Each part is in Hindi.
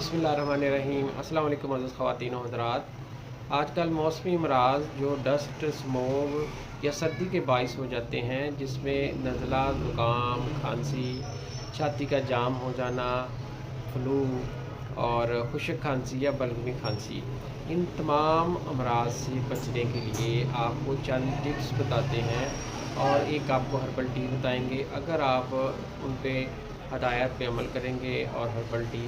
बिस्मिल्लाहिर्रहमानिर्रहीम। अस्सलाम वालेकुम अज़ीज़ ख़वातीन व हज़रात। आजकल मौसमी अमराज़ जो डस्ट, स्मोक या सर्दी के बाइस हो जाते हैं, जिसमें नज़ला, ज़ुकाम, खांसी, छाती का जाम हो जाना, फ्लू और खुशक खांसी या बलगमी खांसी, इन तमाम अमराज़ से बचने के लिए आपको चंद टिप्स बताते हैं और एक आपको हर्बल टी बताएंगे। अगर आप उन पे हदायत पे अमल करेंगे और हर्बल टी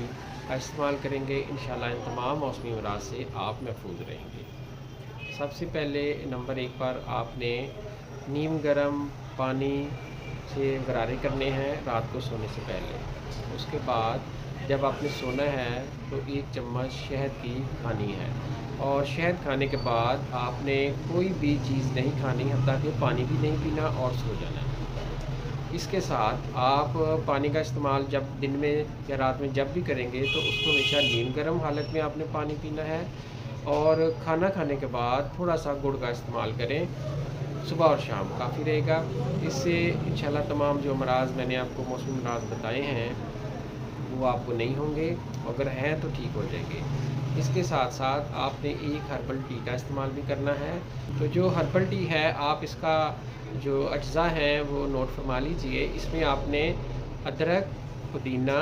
का इस्तेमाल करेंगे, इंशाल्लाह इन तमाम मौसमी अमराज से आप महफूज रहेंगे। सबसे पहले नंबर 1 पर आपने नीम गर्म पानी से गरारे करने हैं रात को सोने से पहले। उसके बाद जब आपने सोना है तो 1 चम्मच शहद की खानी है और शहद खाने के बाद आपने कोई भी चीज़ नहीं खानी, हत्ता कि पानी भी नहीं पीना और सो जाना है। इसके साथ आप पानी का इस्तेमाल जब दिन में या रात में जब भी करेंगे तो उसको हमेशा नीम गर्म हालत में आपने पानी पीना है और खाना खाने के बाद थोड़ा सा गुड़ का इस्तेमाल करें, सुबह और शाम काफ़ी रहेगा। इससे इंशाल्लाह तमाम जो अमराज़ मैंने आपको मौसमी अमराज़ बताए हैं वो आपको नहीं होंगे, अगर हैं तो ठीक हो जाएंगे। इसके साथ साथ आपने एक हर्बल टी का इस्तेमाल भी करना है। तो जो हर्बल टी है, आप इसका जो अज्ज़ा हैं वो नोट फरमा लीजिए। इसमें आपने अदरक, पुदीना,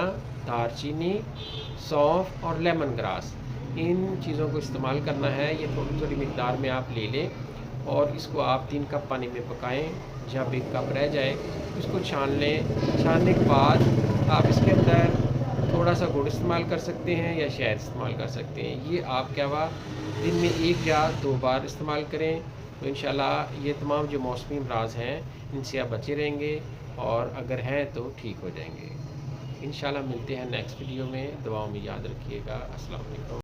दालचीनी, सौंफ और लेमन ग्रास, इन चीज़ों को इस्तेमाल करना है। ये थोड़ी थोड़ी मिक़दार में आप ले लें और इसको आप 3 कप पानी में पकाएं। जब 1 कप रह जाए इसको छान लें। छानने के बाद आप इसके अंदर थोड़ा सा गुड़ इस्तेमाल कर सकते हैं या शहद इस्तेमाल कर सकते हैं। ये आप क्या हुआ दिन में 1 या 2 बार इस्तेमाल करें तो इंशाल्लाह ये तमाम जो मौसमी अमराज़ हैं इनसे आप बचे रहेंगे और अगर हैं तो ठीक हो जाएंगे। इंशाल्लाह मिलते हैं नेक्स्ट वीडियो में। दुआओं में याद रखिएगा। अस्सलाम वालेकुम।